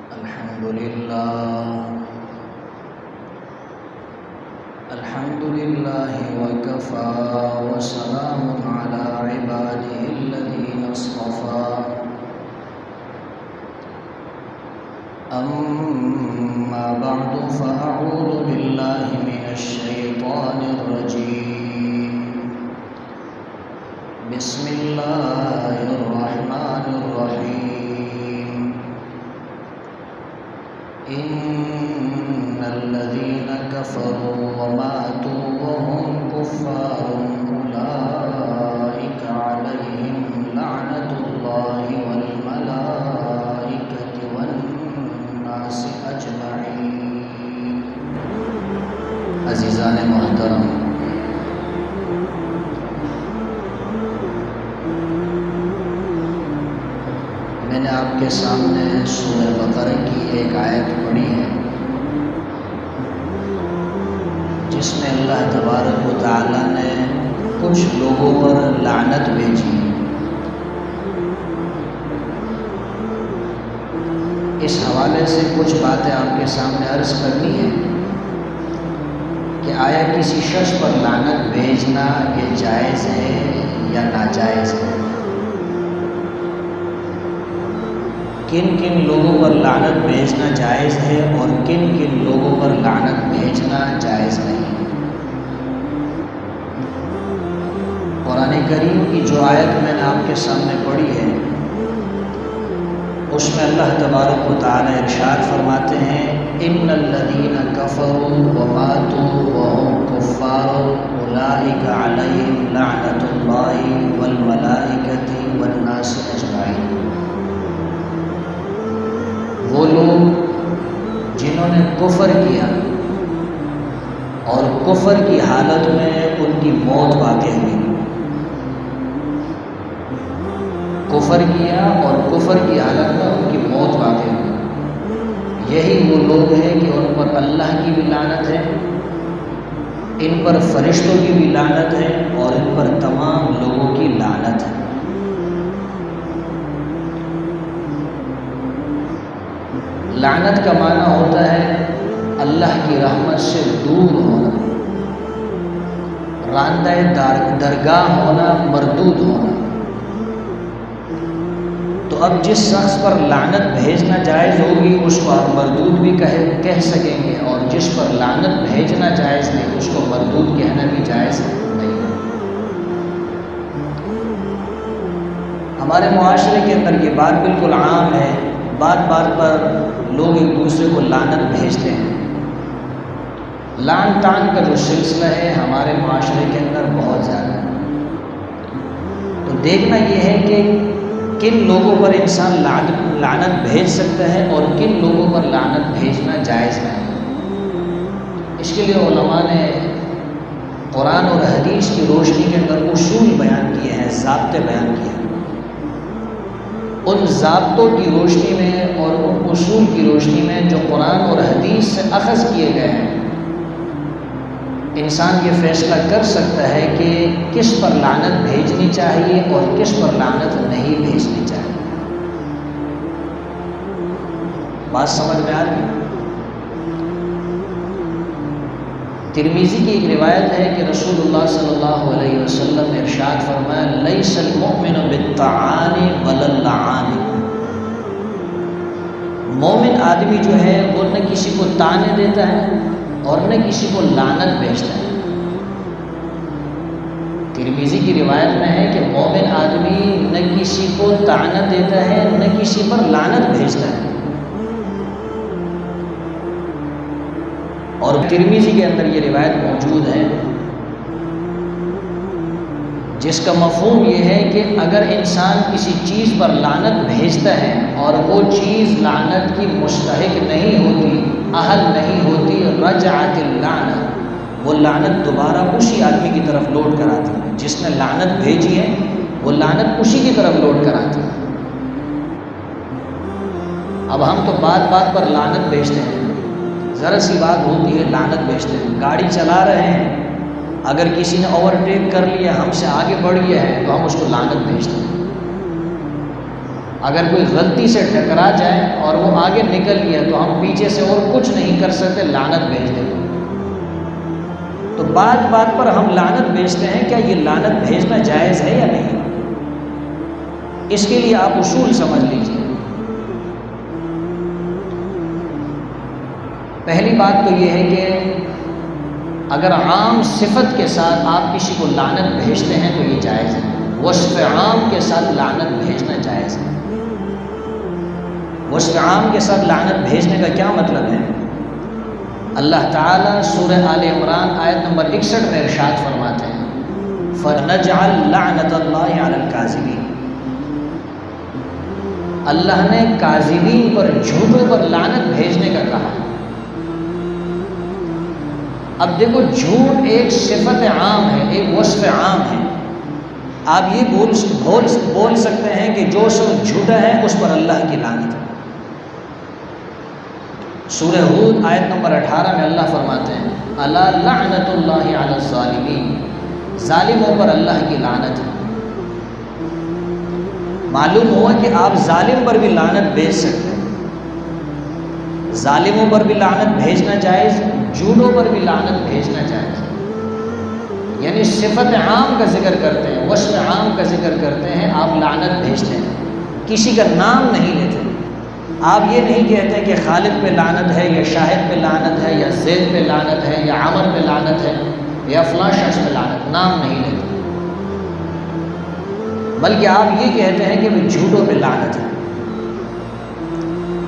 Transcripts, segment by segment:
الحمد لله وكفى وسلام على عباده الذين اصطفى أما بعد فأعوذ بالله من الشيطان الرجيم بسم الله الرحمن الرحيم إن الذين كفروا وماتوا وهم كفار أولئك عليهم لعنة الله والملائكة والناس أجمعين۔ عزیزان محترم، میں نے آپ کے سامنے سورہ بقرہ کی ایک آیت پڑھی ہے جس میں اللہ تبارک و تعالی نے کچھ لوگوں پر لعنت بھیجی۔ اس حوالے سے کچھ باتیں آپ کے سامنے عرض کرنی ہے کہ آیا کسی شخص پر لعنت بھیجنا یہ جائز ہے یا ناجائز ہے؟ کن کن لوگوں پر لعنت بھیجنا جائز ہے اور کن کن لوگوں پر لعنت بھیجنا جائز نہیں؟ قرآن کریم کی جو آیت میں نے آپ کے سامنے پڑھی ہے اس میں اللہ تبارک و تعالی ارشاد فرماتے ہیں ان الذین کفروا وماتوا وهم کفار اولئک علیہم لعنۃ اللہ والملائکۃ والناس اجمعین۔ وہ لوگ جنہوں نے کفر کیا اور کفر کی حالت میں ان کی موت واقع ہوئی، کفر کیا اور کفر کی حالت میں ان کی موت واقع ہوئی، یہی وہ لوگ ہیں کہ ان پر اللہ کی بھی لعنت ہے، ان پر فرشتوں کی بھی لعنت ہے اور ان پر تمام لوگوں کی لعنت ہے۔ لعنت کا معنی ہوتا ہے اللہ کی رحمت سے دور ہونا، راندہ درگاہ ہونا، مردود ہونا۔ تو اب جس شخص پر لعنت بھیجنا جائز ہوگی اس کو آپ مردود بھی کہہ سکیں گے، اور جس پر لعنت بھیجنا جائز نہیں اس کو مردود کہنا بھی جائز نہیں۔ ہمارے معاشرے کے اندر یہ بات بالکل عام ہے، بات بات پر لوگ ایک دوسرے کو لعنت بھیجتے ہیں۔ لعن طعن کا جو سلسلہ ہے ہمارے معاشرے کے اندر بہت زیادہ ہے۔ تو دیکھنا یہ ہے کہ کن لوگوں پر انسان لعنت بھیج سکتا ہے اور کن لوگوں پر لعنت بھیجنا جائز نہیں۔ اس کے لیے علماء نے قرآن اور حدیث کی روشنی کے اندر اصول بیان کیے ہیں، ضابطے بیان کیے ہیں۔ ان ضابطوں کی روشنی میں اور ان اصول کی روشنی میں جو قرآن اور حدیث سے اخذ کیے گئے ہیں، انسان یہ فیصلہ کر سکتا ہے کہ کس پر لعنت بھیجنی چاہیے اور کس پر لعنت نہیں بھیجنی چاہیے۔ بات سمجھ میں آ رہی ہے؟ ترمذی کی ایک روایت ہے کہ رسول اللہ صلی اللہ علیہ وسلم نے ارشاد فرمایا لیس المؤمن بالطعان ولا اللعان۔ مومن آدمی جو ہے وہ نہ کسی کو طعنے دیتا ہے اور نہ کسی کو لعنت بھیجتا ہے۔ ترمذی کی روایت میں ہے کہ مومن آدمی نہ کسی کو طعنت دیتا ہے نہ کسی پر لعنت بھیجتا ہے۔ اور ترمذی کے اندر یہ روایت موجود ہے جس کا مفہوم یہ ہے کہ اگر انسان کسی چیز پر لعنت بھیجتا ہے اور وہ چیز لعنت کی مستحق نہیں ہوتی، اہل نہیں ہوتی، رجعت اللعنہ، وہ لعنت دوبارہ اسی آدمی کی طرف لوٹ کر آتی ہے۔ جس نے لعنت بھیجی ہے وہ لعنت اسی کی طرف لوٹ کر آتی ہے۔ اب ہم تو بات بات پر لعنت بھیجتے ہیں، ذرا سی بات ہوتی ہے لعنت بھیجتے ہیں۔ گاڑی چلا رہے ہیں، اگر کسی نے اوورٹیک کر لیا، ہم سے آگے بڑھ گیا ہے تو ہم اس کو لعنت بھیجتے ہیں۔ اگر کوئی غلطی سے ٹکرا جائے اور وہ آگے نکل گیا تو ہم پیچھے سے اور کچھ نہیں کر سکتے، لعنت بھیج دیں۔ تو بات بات پر ہم لعنت بھیجتے ہیں، کیا یہ لعنت بھیجنا جائز ہے یا نہیں؟ اس کے لیے آپ اصول سمجھ لیجیے۔ پہلی بات تو یہ ہے کہ اگر عام صفت کے ساتھ آپ کسی کو لعنت بھیجتے ہیں تو یہ جائز ہے، وصف عام کے ساتھ لعنت بھیجنا جائز ہے۔ وصف عام کے ساتھ لعنت بھیجنے کا کیا مطلب ہے؟ اللہ تعالیٰ سورہ آل عمران آیت نمبر 61 میں ارشاد فرماتے ہیں فَنَجْعَلْ لَعْنَةَ اللَّهِ عَلَى الْكَاذِبِينَ، اللہ نے کاذبین پر، جھوٹوں پر لعنت بھیجنے کا کہا۔ اب دیکھو، جھوٹ ایک صفت عام ہے، ایک وصف عام ہے۔ آپ یہ بول سکتے ہیں کہ جو شخص جھوٹا ہے اس پر اللہ کی لعنت ہے۔ سورہ ہود آیت نمبر 18 میں اللہ فرماتے ہیں الا لعنت اللہ علی الظالمین، ظالموں پر اللہ کی لعنت ہے۔ معلوم ہوا کہ آپ ظالم پر بھی لعنت بھیج سکتے ہیں، ظالموں پر بھی لعنت بھیجنا جائز، جھوٹوں پر بھی لعنت بھیجنا جائز۔ یعنی صفت عام کا ذکر کرتے ہیں، وصف عام کا ذکر کرتے ہیں، آپ لعنت بھیجتے ہیں، کسی کا نام نہیں لیتے۔ آپ یہ نہیں کہتے کہ خالد پہ لعنت ہے یا شاہد پہ لعنت ہے یا زید پہ لعنت ہے یا عمر پہ لعنت ہے یا فلاں شخص پہ لعنت، نام نہیں لیتے، بلکہ آپ یہ کہتے ہیں کہ وہ جھوٹوں پہ لعنت ہے۔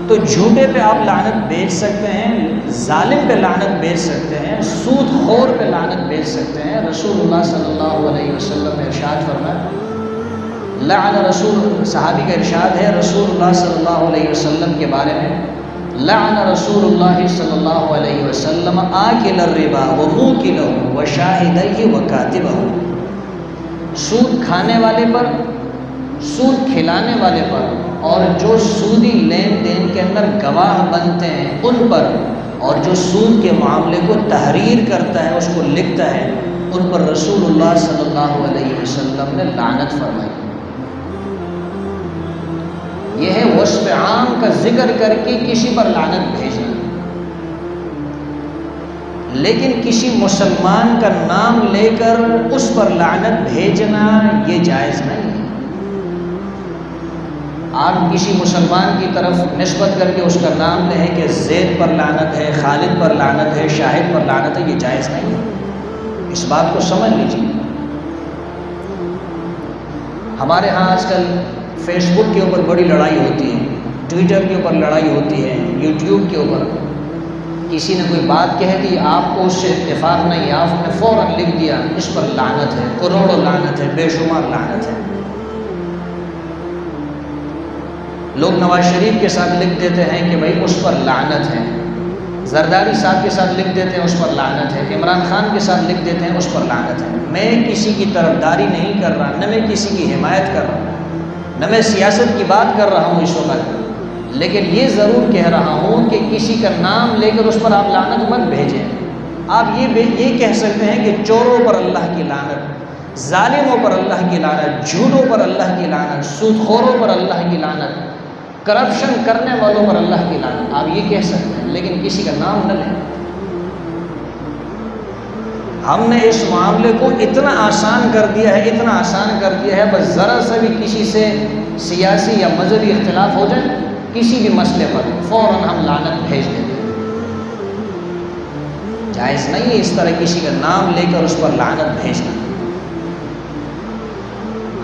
تو جھوٹے پہ آپ لعنت بھیج سکتے ہیں، ظالم پہ لعنت بھیج سکتے ہیں، سود خور پہ لعنت بھیج سکتے ہیں۔ رسول اللہ صلی اللہ علیہ وسلم نے ارشاد فرمایا، لعن رسول، صحابی کا ارشاد ہے رسول اللہ صلی اللہ علیہ وسلم کے بارے میں، لعن رسول اللہ صلی اللہ علیہ وسلم آکل الربا وموکلہ وشاہدیہ وکاتبہ، سود کھانے والے پر، سود کھلانے والے پر، اور جو سودی لین دین کے اندر گواہ بنتے ہیں ان پر، اور جو سود کے معاملے کو تحریر کرتا ہے، اس کو لکھتا ہے، ان پر رسول اللہ صلی اللہ علیہ وسلم نے لعنت فرمائی۔ یہ ہے وصف عام کا ذکر کر کے کسی پر لعنت بھیجنا، لیکن کسی مسلمان کا نام لے کر اس پر لعنت بھیجنا یہ جائز نہیں ہے۔ آپ کسی مسلمان کی طرف نسبت کر کے اس کا نام لیں کہ زید پر لعنت ہے، خالد پر لعنت ہے، شاہد پر لعنت ہے، یہ جائز نہیں ہے۔ اس بات کو سمجھ لیجیے۔ ہمارے ہاں آج کل فیس بک کے اوپر بڑی لڑائی ہوتی ہے، ٹویٹر کے اوپر لڑائی ہوتی ہے، یوٹیوب کے اوپر کسی نے کوئی بات کہہ دی، آپ کو اس سے اتفاق نہیں، آپ نے فوراً لکھ دیا اس پر لعنت ہے، کروڑوں لعنت ہے، بے شمار لعنت ہے۔ لوگ نواز شریف کے ساتھ لکھ دیتے ہیں کہ بھائی اس پر لعنت ہے، زرداری صاحب کے ساتھ لکھ دیتے ہیں اس پر لعنت ہے، عمران خان کے ساتھ لکھ دیتے ہیں اس پر لعنت ہے۔ میں کسی کی طرفداری نہیں کر رہا، نہ میں کسی کی حمایت کر رہا، نہ میں سیاست کی بات کر رہا ہوں اس وقت، لیکن یہ ضرور کہہ رہا ہوں کہ کسی کا نام لے کر اس پر آپ لعنت مت بھیجیں۔ آپ یہ کہہ سکتے ہیں کہ چوروں پر اللہ کی لعنت، ظالموں پر اللہ کی لعنت، جھوٹوں پر اللہ کی لعنت، سود خوروں پر اللہ کی لعنت، کرپشن کرنے والوں پر اللہ کی لعنت، آپ یہ کہہ سکتے ہیں، لیکن کسی کا نام نہ لیں۔ ہم نے اس معاملے کو اتنا آسان کر دیا ہے، اتنا آسان کر دیا ہے، بس ذرا سا بھی کسی سے سیاسی یا مذہبی اختلاف ہو جائے کسی بھی مسئلے پر فوراً ہم لعنت بھیج دیتے ہیں۔ جائز نہیں ہے اس طرح کسی کا نام لے کر اس پر لعنت بھیجنا۔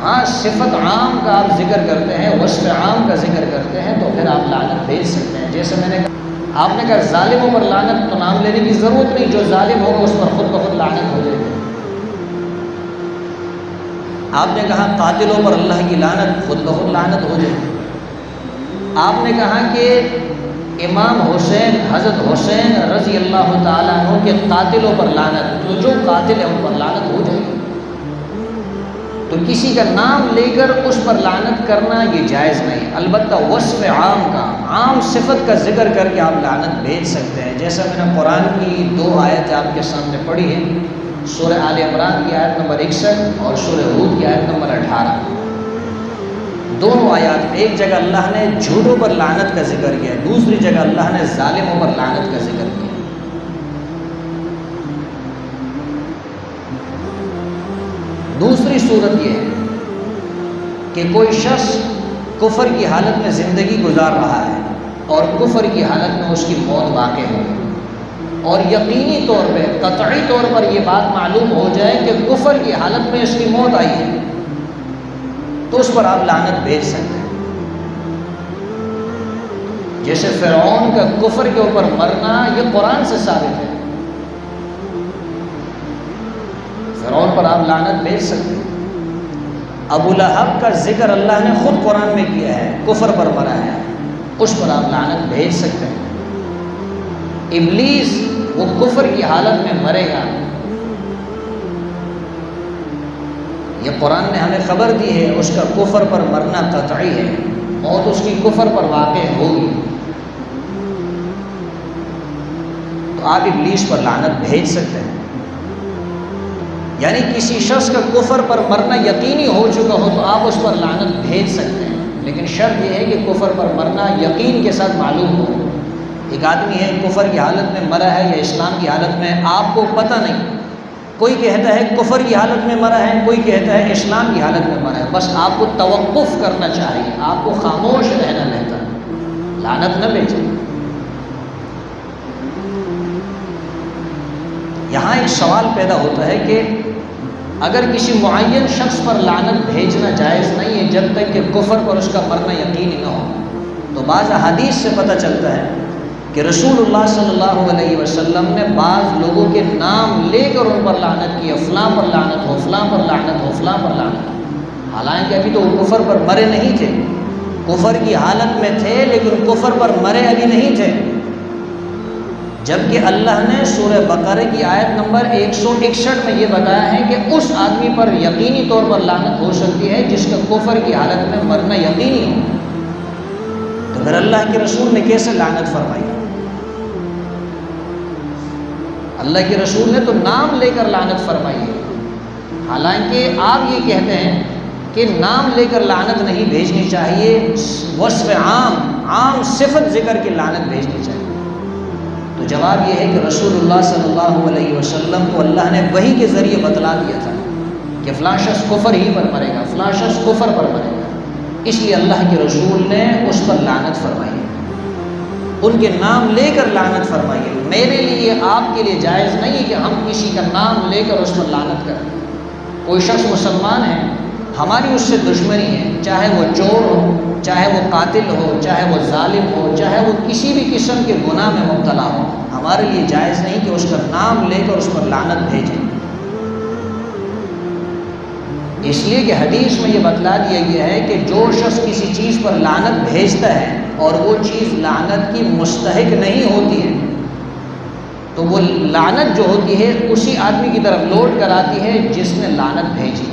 ہاں، صفت عام کا آپ ذکر کرتے ہیں، وصف عام کا ذکر کرتے ہیں تو پھر آپ لعنت بھیج سکتے ہیں۔ جیسے میں نے کہا، آپ نے کہا ظالموں پر لعنت، تو نام لینے کی ضرورت نہیں، جو ظالم ہوگا اس پر خود بخود لعنت ہو جائے گی۔ آپ نے کہا قاتلوں پر اللہ کی لعنت، خود بخود لعنت ہو جائے گی۔ آپ نے کہا کہ امام حسین، حضرت حسین رضی اللہ تعالیٰ عنہ کے قاتلوں پر لعنت، تو جو قاتل ہے ان پر لعنت ہو جائے گی۔ تو کسی کا نام لے کر اس پر لعنت کرنا یہ جائز نہیں، البتہ وصف عام کا، عام صفت کا ذکر کر کے آپ لعنت بھیج سکتے ہیں۔ جیسا میں نے قرآن کی 2 آیتیں آپ کے سامنے پڑھی ہیں، سورہ آل عمران کی آیت نمبر 61 اور سورہ ہود کی آیت نمبر 18۔ دونوں آیات میں ایک جگہ اللہ نے جھوٹوں پر لعنت کا ذکر کیا، دوسری جگہ اللہ نے ظالموں پر لعنت کا ذکر کیا۔ دوسری صورت یہ ہے کہ کوئی شخص کفر کی حالت میں زندگی گزار رہا ہے اور کفر کی حالت میں اس کی موت واقع ہو اور یقینی طور پہ قطعی طور پر یہ بات معلوم ہو جائے کہ کفر کی حالت میں اس کی موت آئی ہے، تو اس پر آپ لعنت بھیج سکتے ہیں۔ جیسے فرعون کا کفر کے اوپر مرنا یہ قرآن سے ثابت ہے، فرعون پر آپ لعنت بھیج سکتے ہیں۔ ابو لہب کا ذکر اللہ نے خود قرآن میں کیا ہے، کفر پر مرا ہے، اس پر آپ لعنت بھیج سکتے ہیں۔ ابلیس وہ کفر کی حالت میں مرے گا، یہ قرآن نے ہمیں خبر دی ہے، اس کا کفر پر مرنا قطعی ہے، موت اس کی کفر پر واقع ہوگی، تو آپ ابلیس پر لعنت بھیج سکتے ہیں۔ یعنی کسی شخص کا کفر پر مرنا یقینی ہو چکا ہو تو آپ اس پر لعنت بھیج سکتے ہیں، لیکن شرط یہ ہے کہ کفر پر مرنا یقین کے ساتھ معلوم ہو۔ ایک آدمی ہے کفر کی حالت میں مرا ہے یا اسلام کی حالت میں، آپ کو پتہ نہیں، کوئی کہتا ہے کفر کی حالت میں مرا ہے، کوئی کہتا ہے اسلام کی حالت میں مرا ہے، بس آپ کو توقف کرنا چاہیے، آپ کو خاموش رہنا رہتا ہے، لعنت نہ بھیجیں۔ یہاں ایک سوال پیدا ہوتا ہے کہ اگر کسی معین شخص پر لعنت بھیجنا جائز نہیں ہے جب تک کہ کفر پر اس کا مرنا یقینی نہ ہو، تو بعض احادیث سے پتہ چلتا ہے کہ رسول اللہ صلی اللہ علیہ وسلم نے بعض لوگوں کے نام لے کر ان پر لعنت کی، فلاں پر لعنت ہو، فلاں پر لعنت ہو، فلاں پر لعنت ہو، حالانکہ ابھی تو وہ کفر پر مرے نہیں تھے، کفر کی حالت میں تھے لیکن کفر پر مرے ابھی نہیں تھے، جبکہ اللہ نے سورہ بقرہ کی آیت نمبر 161 میں یہ بتایا ہے کہ اس آدمی پر یقینی طور پر لعنت ہو سکتی ہے جس کا کفر کی حالت میں مرنا یقینی ہو، تو پھر اللہ کے رسول نے کیسے لعنت فرمائی؟ اللہ کے رسول نے تو نام لے کر لعنت فرمائی ہے، حالانکہ آپ یہ کہتے ہیں کہ نام لے کر لعنت نہیں بھیجنی چاہیے، وصف عام صفت ذکر کے لعنت بھیجنی چاہیے۔ تو جواب یہ ہے کہ رسول اللہ صلی اللہ علیہ وسلم کو اللہ نے وحی کے ذریعے بتلا دیا تھا کہ فلاں شخص کفر ہی پر مرے گا، فلاں شخص کفر پر مرے گا، اس لیے اللہ کے رسول نے اس پر لعنت فرمائی ہے، ان کے نام لے کر لعنت فرمائی ہے۔ میرے لیے آپ کے لیے جائز نہیں ہے کہ ہم کسی کا نام لے کر اس پر لعنت کریں۔ کوئی شخص مسلمان ہے، ہماری اس سے دشمنی ہے، چاہے وہ چور ہو، چاہے وہ قاتل ہو، چاہے وہ ظالم ہو، چاہے وہ کسی بھی قسم کے گناہ میں مبتلا ہو، ہمارے لیے جائز نہیں کہ اس کا نام لے کر اس پر لعنت بھیجیں، اس لیے کہ حدیث میں یہ بتلا دیا گیا ہے کہ جو شخص کسی چیز پر لعنت بھیجتا ہے اور وہ چیز لعنت کی مستحق نہیں ہوتی ہے تو وہ لعنت جو ہوتی ہے اسی آدمی کی طرف لوٹ کر آتی ہے جس نے لعنت بھیجی۔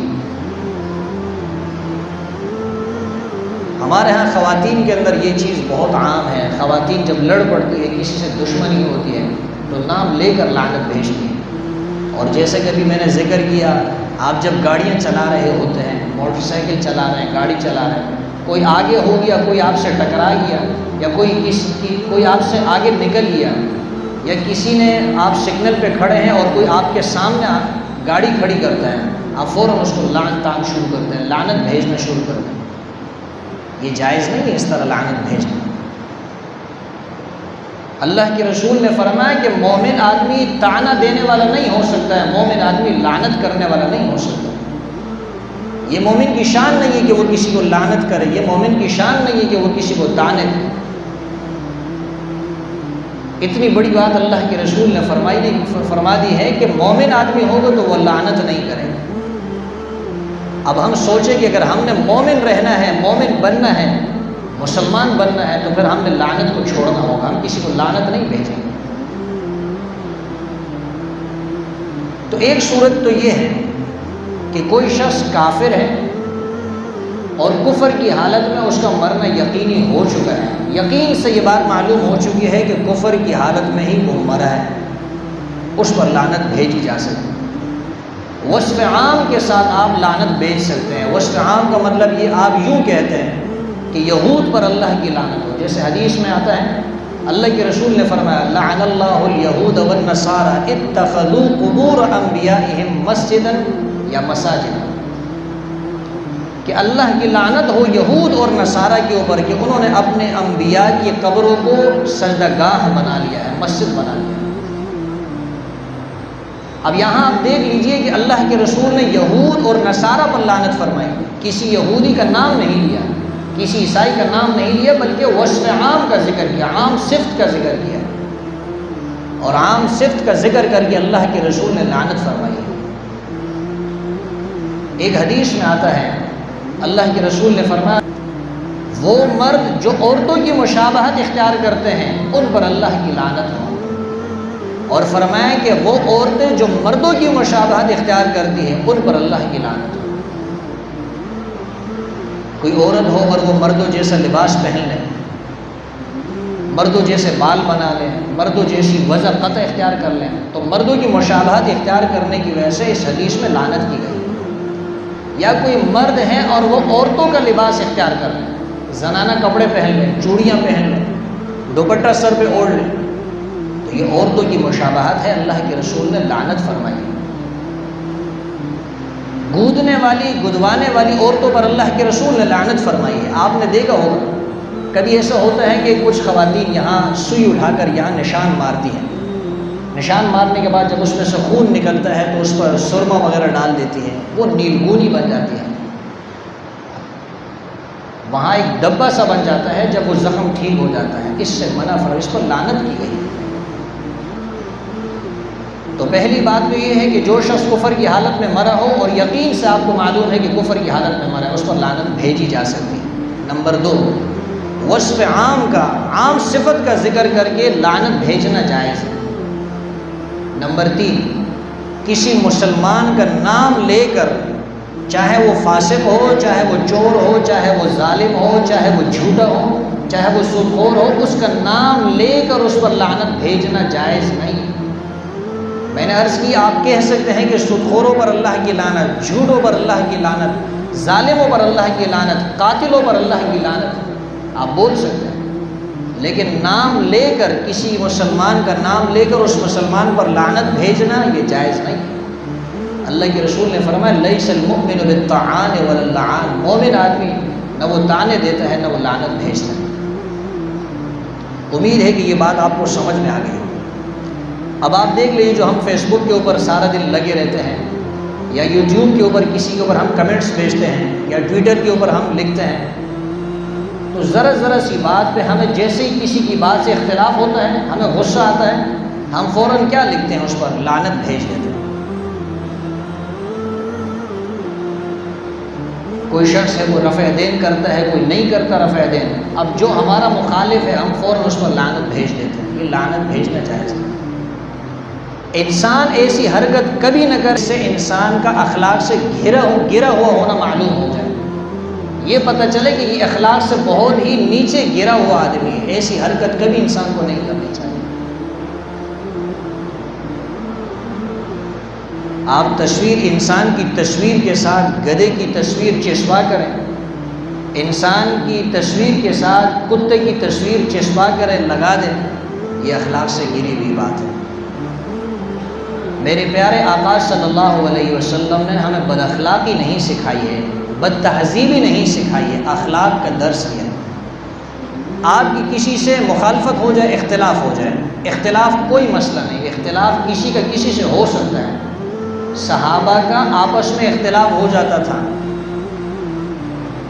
ہمارے ہاں خواتین کے اندر یہ چیز بہت عام ہے، خواتین جب لڑ پڑتی ہے، کسی سے دشمنی ہوتی ہے تو نام لے کر لعنت بھیجتی ہیں۔ اور جیسے کہ ابھی میں نے ذکر کیا، آپ جب گاڑیاں چلا رہے ہوتے ہیں، موٹر سائیکل چلا رہے ہیں، گاڑی چلا رہے ہیں، کوئی آگے ہو گیا، کوئی آپ سے ٹکرا گیا، یا کوئی آپ سے آگے نکل گیا، یا کسی نے آپ سگنل پہ کھڑے ہیں اور کوئی آپ کے سامنے گاڑی کھڑی کرتا ہے، آپ فوراً اس کو لعنت تان شروع کرتے ہیں، لعنت بھیجنا شروع کرتے ہیں۔ یہ جائز نہیں ہے اس طرح لعنت بھیجنا۔ اللہ کے رسول نے فرمایا کہ مومن آدمی طعنہ دینے والا نہیں ہو سکتا ہے، مومن آدمی لعنت کرنے والا نہیں ہو سکتا۔ یہ مومن کی شان نہیں ہے کہ وہ کسی کو لعنت کرے، یہ مومن کی شان نہیں ہے کہ وہ کسی کو طعنے دے۔ اتنی بڑی بات اللہ کے رسول نے فرما دی ہے کہ مومن آدمی ہوگا تو وہ لعنت نہیں کرے گا۔ اب ہم سوچیں کہ اگر ہم نے مومن رہنا ہے، مومن بننا ہے، مسلمان بننا ہے، تو پھر ہم نے لعنت کو چھوڑنا ہوگا، ہم کسی کو لعنت نہیں بھیجیں گے۔ تو ایک صورت تو یہ ہے کہ کوئی شخص کافر ہے اور کفر کی حالت میں اس کا مرنا یقینی ہو چکا ہے، یقین سے یہ بات معلوم ہو چکی ہے کہ کفر کی حالت میں ہی وہ مرا ہے، اس پر لعنت بھیجی جا سکتی۔ وصف عام کے ساتھ آپ لعنت بھیج سکتے ہیں۔ وصف عام کا مطلب یہ آپ یوں کہتے ہیں کہ یہود پر اللہ کی لعنت ہو، جیسے حدیث میں آتا ہے اللہ کے رسول نے فرمایا لعن اللہ الیہود والنصارى اتخذوا قبور انبیائہم مسجدا یا مساجد، کہ اللہ کی لعنت ہو یہود اور نصارہ کے اوپر کہ انہوں نے اپنے انبیاء کی قبروں کو سجدہ گاہ بنا لیا ہے، مسجد بنا لیا ہے۔ اب یہاں آپ دیکھ لیجئے کہ اللہ کے رسول نے یہود اور نصارہ پر لعنت فرمائی، کسی یہودی کا نام نہیں لیا، کسی عیسائی کا نام نہیں لیا، بلکہ وصف عام کا ذکر کیا، عام صفت کا ذکر کیا، اور عام صفت کا ذکر کر کے اللہ کے رسول نے لعنت فرمائی۔ ایک حدیث میں آتا ہے اللہ کے رسول نے فرمایا وہ مرد جو عورتوں کی مشابہت اختیار کرتے ہیں ان پر اللہ کی لعنت ہو، اور فرمایا کہ وہ عورتیں جو مردوں کی مشابہت اختیار کرتی ہیں ان پر اللہ کی لعنت ہو۔ کوئی عورت ہو اور وہ مردوں جیسا لباس پہن لے، مردوں جیسے بال بنا لیں، مردوں جیسی وضع قطع اختیار کر لیں، تو مردوں کی مشابہت اختیار کرنے کی وجہ سے اس حدیث میں لعنت کی گئی۔ یا کوئی مرد ہے اور وہ عورتوں کا لباس اختیار کر لیں، زنانہ کپڑے پہن لیں، چوڑیاں پہن لیں، دوپٹہ سر پہ اوڑھ لیں، تو یہ عورتوں کی مشابہت ہے، اللہ کے رسول نے لعنت فرمائی۔ گودنے والی گدوانے والی عورتوں پر اللہ کے رسول نے لعنت فرمائی ہے۔ آپ نے دیکھا ہوگا کبھی ایسا ہوتا ہے کہ کچھ خواتین یہاں سوئی اٹھا کر یہاں نشان مارتی ہیں، نشان مارنے کے بعد جب اس میں سے خون نکلتا ہے تو اس پر سرما وغیرہ ڈال دیتی ہے، وہ نیلگونی بن جاتی ہے، وہاں ایک ڈبہ سا بن جاتا ہے، جب وہ زخم ٹھیک ہو جاتا ہے، اس سے منع فرمایا، اس پر لعنت کی گئی۔ تو پہلی بات تو یہ ہے کہ جو شخص کفر کی حالت میں مرا ہو اور یقین سے آپ کو معلوم ہے کہ کفر کی حالت میں مرا ہے، اس پر لعنت بھیجی جا سکتی ہے۔ نمبر 2، وصف عام کا، عام صفت کا ذکر کر کے لعنت بھیجنا جائز ہے۔ نمبر 3، کسی مسلمان کا نام لے کر، چاہے وہ فاسق ہو، چاہے وہ چور ہو، چاہے وہ ظالم ہو، چاہے وہ جھوٹا ہو، چاہے وہ سودخور ہو، اس کا نام لے کر اس پر لعنت بھیجنا جائز نہیں۔ میں نے عرض کی آپ کہہ سکتے ہیں کہ سودخوروں پر اللہ کی لعنت، جھوٹوں پر اللہ کی لعنت، ظالموں پر اللہ کی لعنت، قاتلوں پر اللہ کی لعنت، آپ بول سکتے ہیں، لیکن نام لے کر، کسی مسلمان کا نام لے کر اس مسلمان پر لعنت بھیجنا یہ جائز نہیں۔ اللہ کے رسول نے فرمایا لیس المؤمن بالطعان ولا اللعان، مومن آدمی نہ وہ طعنے دیتا ہے نہ وہ لعنت بھیجتا ہے۔ امید ہے کہ یہ بات آپ کو سمجھ میں آ گئی۔ اب آپ دیکھ لیجیے جو ہم فیس بک کے اوپر سارا دن لگے رہتے ہیں، یا یوٹیوب کے اوپر کسی کے اوپر ہم کمنٹس بھیجتے ہیں، یا ٹویٹر کے اوپر ہم لکھتے ہیں، تو ذرا سی بات پہ ہمیں جیسے ہی کسی کی بات سے اختلاف ہوتا ہے، ہمیں غصہ آتا ہے، ہم فوراً کیا لکھتے ہیں، اس پر لعنت بھیج دیتے ہیں۔ کوئی شخص ہے وہ رفع دین کرتا ہے، کوئی نہیں کرتا رفع دین، اب جو ہمارا مخالف ہے ہم فوراً اس پر لعنت بھیج دیتے ہیں۔ یہ لعنت بھیجنا جائز ہے۔ انسان ایسی حرکت کبھی نہ کر، اس سے انسان کا اخلاق سے گھرا ہوا ہونا معلوم ہو جائے، یہ پتہ چلے کہ یہ اخلاق سے بہت ہی نیچے گرا ہوا آدمی ہے۔ ایسی حرکت کبھی انسان کو نہیں کرنی چاہیے۔ آپ تصویر، انسان کی تصویر کے ساتھ گدھے کی تصویر چسپا کریں، انسان کی تصویر کے ساتھ کتے کی تصویر چسپا کریں، لگا دیں، یہ اخلاق سے گری ہوئی بات ہے۔ میرے پیارے آقا صلی اللہ علیہ وسلم نے ہمیں بد اخلاقی نہیں سکھائی ہے، بد تہذیبی نہیں سکھائی ہے، اخلاق کا درس دیا ہے۔ آپ کی کسی سے مخالفت ہو جائے، اختلاف ہو جائے، اختلاف کوئی مسئلہ نہیں، اختلاف کسی کا کسی سے ہو سکتا ہے۔ صحابہ کا آپس میں اختلاف ہو جاتا تھا،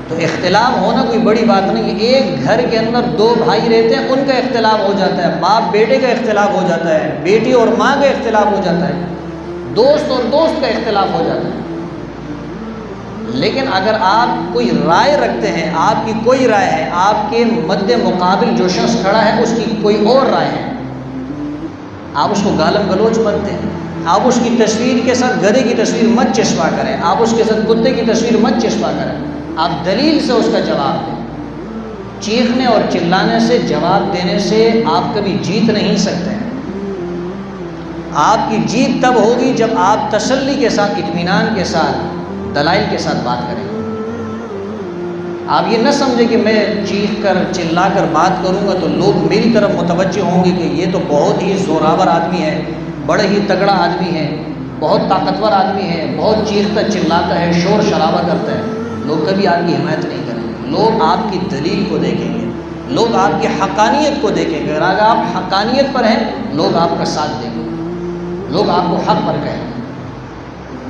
تو اختلاف ہونا کوئی بڑی بات نہیں ہے۔ ایک گھر کے اندر دو بھائی رہتے ہیں، ان کا اختلاف ہو جاتا ہے، باپ بیٹے کا اختلاف ہو جاتا ہے، بیٹی اور ماں کا اختلاف ہو جاتا ہے، دوست اور دوست کا اختلاف ہو جاتا ہے۔ لیکن اگر آپ کوئی رائے رکھتے ہیں، آپ کی کوئی رائے ہے، آپ کے مد مقابل جو شخص کھڑا ہے اس کی کوئی اور رائے ہے، آپ اس کو گالم گلوچ بنتے ہیں، آپ اس کی تصویر کے ساتھ گدھے کی تصویر مت چسپا کریں، آپ اس کے ساتھ کتے کی تصویر مت چسپا کریں، آپ دلیل سے اس کا جواب دیں۔ چیخنے اور چلانے سے، جواب دینے سے آپ کبھی جیت نہیں سکتے ہیں۔ آپ کی جیت تب ہوگی جب آپ تسلی کے ساتھ، اطمینان کے ساتھ، دلائل کے ساتھ بات کریں گے۔ آپ یہ نہ سمجھیں کہ میں چیخ کر چلا کر بات کروں گا تو لوگ میری طرف متوجہ ہوں گے کہ یہ تو بہت ہی زوراور آدمی ہے، بڑا ہی تگڑا آدمی ہے، بہت طاقتور آدمی ہے، بہت چیختا چلاتا ہے، شور شرابہ کرتا ہے۔ لوگ کبھی آپ کی حمایت نہیں کریں گے، لوگ آپ کی دلیل کو دیکھیں گے، لوگ آپ کی حقانیت کو دیکھیں گے۔ اگر آپ حقانیت پر ہیں لوگ آپ کا ساتھ دیں گے، لوگ آپ کو حق پر کہیں گے۔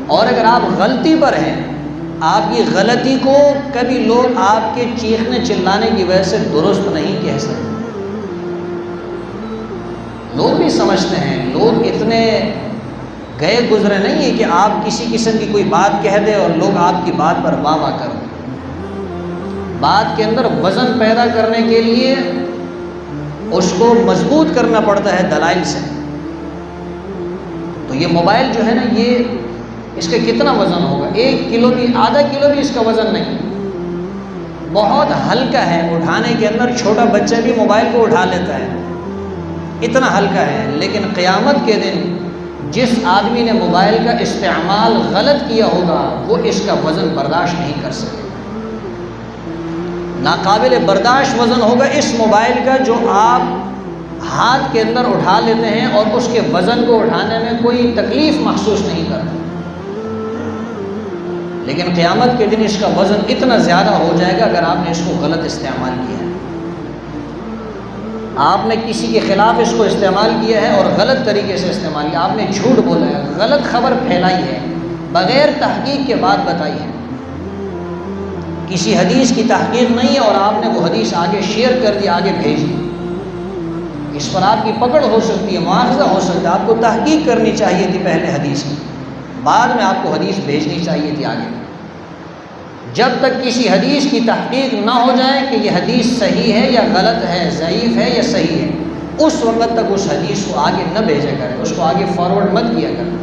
اور اگر آپ غلطی پر ہیں، آپ کی غلطی کو کبھی لوگ آپ کے چیخنے چلانے کی وجہ سے درست نہیں کہہ سکتے۔ لوگ بھی سمجھتے ہیں، لوگ اتنے گئے گزرے نہیں ہیں کہ آپ کسی قسم کی کوئی بات کہہ دیں اور لوگ آپ کی بات پر واہ واہ کر دیں۔ بات کے اندر وزن پیدا کرنے کے لیے اس کو مضبوط کرنا پڑتا ہے دلائل سے۔ تو یہ موبائل جو ہے نا، یہ اس کا کتنا وزن ہوگا؟ 1 کلو بھی، آدھا کلو بھی اس کا وزن نہیں، بہت ہلکا ہے۔ اٹھانے کے اندر چھوٹا بچہ بھی موبائل کو اٹھا لیتا ہے، اتنا ہلکا ہے۔ لیکن قیامت کے دن جس آدمی نے موبائل کا استعمال غلط کیا ہوگا وہ اس کا وزن برداشت نہیں کر سکے، ناقابل برداشت وزن ہوگا اس موبائل کا جو آپ ہاتھ کے اندر اٹھا لیتے ہیں اور اس کے وزن کو اٹھانے میں کوئی تکلیف محسوس نہیں کرتے۔ لیکن قیامت کے دن اس کا وزن اتنا زیادہ ہو جائے گا اگر آپ نے اس کو غلط استعمال کیا ہے۔ آپ نے کسی کے خلاف اس کو استعمال کیا ہے اور غلط طریقے سے استعمال کیا، آپ نے جھوٹ بولا ہے، غلط خبر پھیلائی ہے، بغیر تحقیق کے بات بتائی ہے، کسی حدیث کی تحقیق نہیں ہے اور آپ نے وہ حدیث آگے شیئر کر دی، آگے بھیج دی۔ اس پر آپ کی پکڑ ہو سکتی ہے، مواخذہ ہو سکتا ہے۔ آپ کو تحقیق کرنی چاہیے تھی پہلے حدیث کی، بعد میں آپ کو حدیث بھیجنی چاہیے تھی آگے۔ جب تک کسی حدیث کی تحقیق نہ ہو جائے کہ یہ حدیث صحیح ہے یا غلط ہے، ضعیف ہے یا صحیح ہے، اس وقت تک اس حدیث کو آگے نہ بھیجا کریں، اس کو آگے فارورڈ مت کیا کریں۔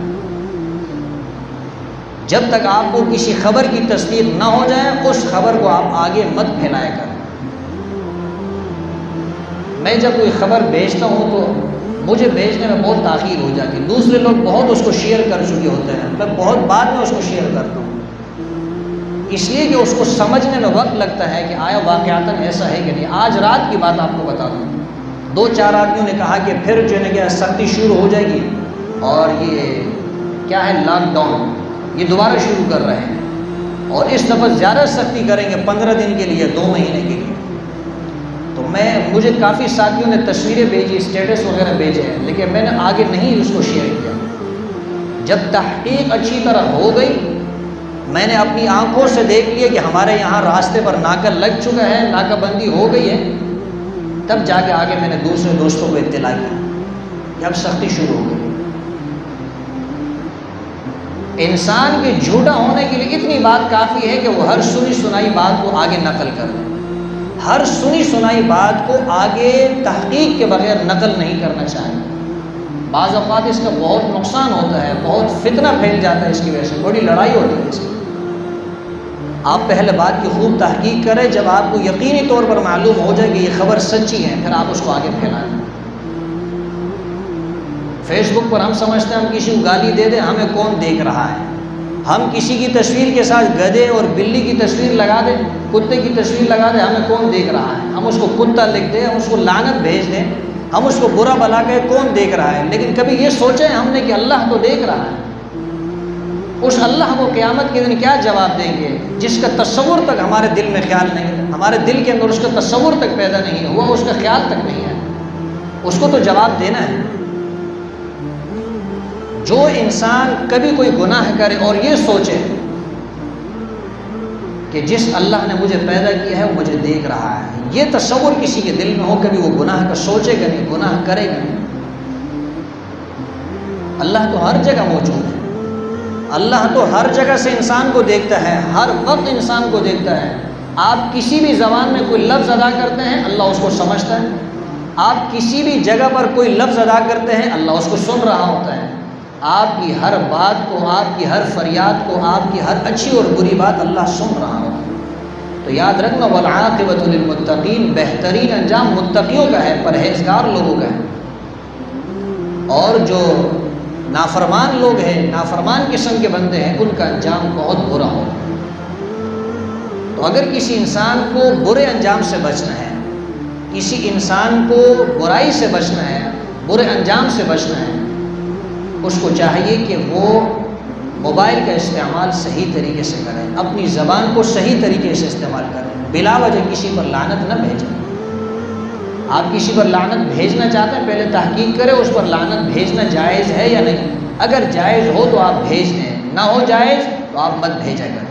جب تک آپ کو کسی خبر کی تصدیق نہ ہو جائے اس خبر کو آپ آگے مت پھیلایا کریں۔ میں جب کوئی خبر بھیجتا ہوں تو مجھے بھیجنے میں بہت تاخیر ہو جاتی ہے، دوسرے لوگ بہت اس کو شیئر کر چکے ہوتے ہیں، میں بہت بعد میں اس کو شیئر کرتا ہوں، اس لیے کہ اس کو سمجھنے میں وقت لگتا ہے کہ آیا واقعاتاً ایسا ہے کہ نہیں۔ آج رات کی بات آپ کو بتا دوں، 2-4 آدمیوں نے کہا کہ پھر جو ہے کہ سختی شروع ہو جائے گی اور یہ کیا ہے، لاک ڈاؤن، یہ دوبارہ شروع کر رہے ہیں اور اس دفعہ زیادہ سختی کریں گے 15 دن کے لیے، 2 مہینے کے لیے۔ تو مجھے کافی ساتھیوں نے تصویریں بھیجی، اسٹیٹس وغیرہ بھیجے ہیں، لیکن میں نے آگے نہیں اس کو شیئر کیا۔ جب تحقیق اچھی طرح ہو گئی، میں نے اپنی آنکھوں سے دیکھ لیا کہ ہمارے یہاں راستے پر ناکہ لگ چکا ہے، ناکہ بندی ہو گئی ہے، تب جا کے آگے میں نے دوسرے دوستوں کو اطلاع کی کہ اب سختی شروع ہو گئی۔ انسان کے جھوٹا ہونے کے لیے اتنی بات کافی ہے کہ وہ ہر سنی سنائی بات کو آگے نقل کر دے، ہر سنی سنائی بات کو آگے تحقیق کے بغیر نقل نہیں کرنا چاہیے۔ بعض اوقات اس کا بہت نقصان ہوتا ہے، بہت فتنہ پھیل جاتا ہے، اس کی وجہ سے بڑی لڑائی ہوتی ہے اس کی۔ آپ پہلے بات کی خوب تحقیق کریں، جب آپ کو یقینی طور پر معلوم ہو جائے کہ یہ خبر سچی ہے پھر آپ اس کو آگے پھیلائیں۔ فیس بک پر ہم سمجھتے ہیں ہم کسی کو گالی دے دیں ہمیں کون دیکھ رہا ہے، ہم کسی کی تصویر کے ساتھ گدھے اور بلی کی تصویر لگا دیں، کتے کی تصویر لگا دیں، ہمیں کون دیکھ رہا ہے، ہم اس کو کتا لکھ دیں، ہم اس کو لعنت بھیج دیں، ہم اس کو برا بلا کے کون دیکھ رہا ہے۔ لیکن کبھی یہ سوچیں ہم نے کہ اللہ تو دیکھ رہا ہے، اس اللہ کو قیامت کے دن کیا جواب دیں گے جس کا تصور تک ہمارے دل میں خیال نہیں، ہمارے دل کے اندر اس کا تصور تک پیدا نہیں ہوا، اس کا خیال تک نہیں ہے، اس کو تو جواب دینا ہے۔ جو انسان کبھی کوئی گناہ کرے اور یہ سوچے کہ جس اللہ نے مجھے پیدا کیا ہے وہ مجھے دیکھ رہا ہے، یہ تصور کسی کے دل میں ہو، کبھی وہ گناہ کا سوچے گا نہیں، گناہ کرے گا نہیں۔ اللہ تو ہر جگہ موجود ہے، اللہ تو ہر جگہ سے انسان کو دیکھتا ہے، ہر وقت انسان کو دیکھتا ہے۔ آپ کسی بھی زبان میں کوئی لفظ ادا کرتے ہیں اللہ اس کو سمجھتا ہے، آپ کسی بھی جگہ پر کوئی لفظ ادا کرتے ہیں اللہ اس کو سن رہا ہوتا ہے، آپ کی ہر بات کو، آپ کی ہر فریاد کو، آپ کی ہر اچھی اور بری بات اللہ سن رہا ہوتا ہے۔ تو یاد رکھنا والعاقبۃ للمتقین، بہترین انجام متقیوں کا ہے، پرہیزگار لوگوں کا ہے۔ اور جو نافرمان لوگ ہیں، نافرمان قسم کے بندے ہیں، ان کا انجام بہت برا ہو۔ تو اگر کسی انسان کو برے انجام سے بچنا ہے، کسی انسان کو برائی سے بچنا ہے، برے انجام سے بچنا ہے، اس کو چاہیے کہ وہ موبائل کا استعمال صحیح طریقے سے کریں، اپنی زبان کو صحیح طریقے سے استعمال کریں، بلا وجہ کسی پر لعنت نہ بھیجیں۔ آپ کسی پر لعنت بھیجنا چاہتے ہیں، پہلے تحقیق کریں اس پر لعنت بھیجنا جائز ہے یا نہیں۔ اگر جائز ہو تو آپ بھیج دیں، نہ ہو جائز تو آپ مت بھیجا کریں۔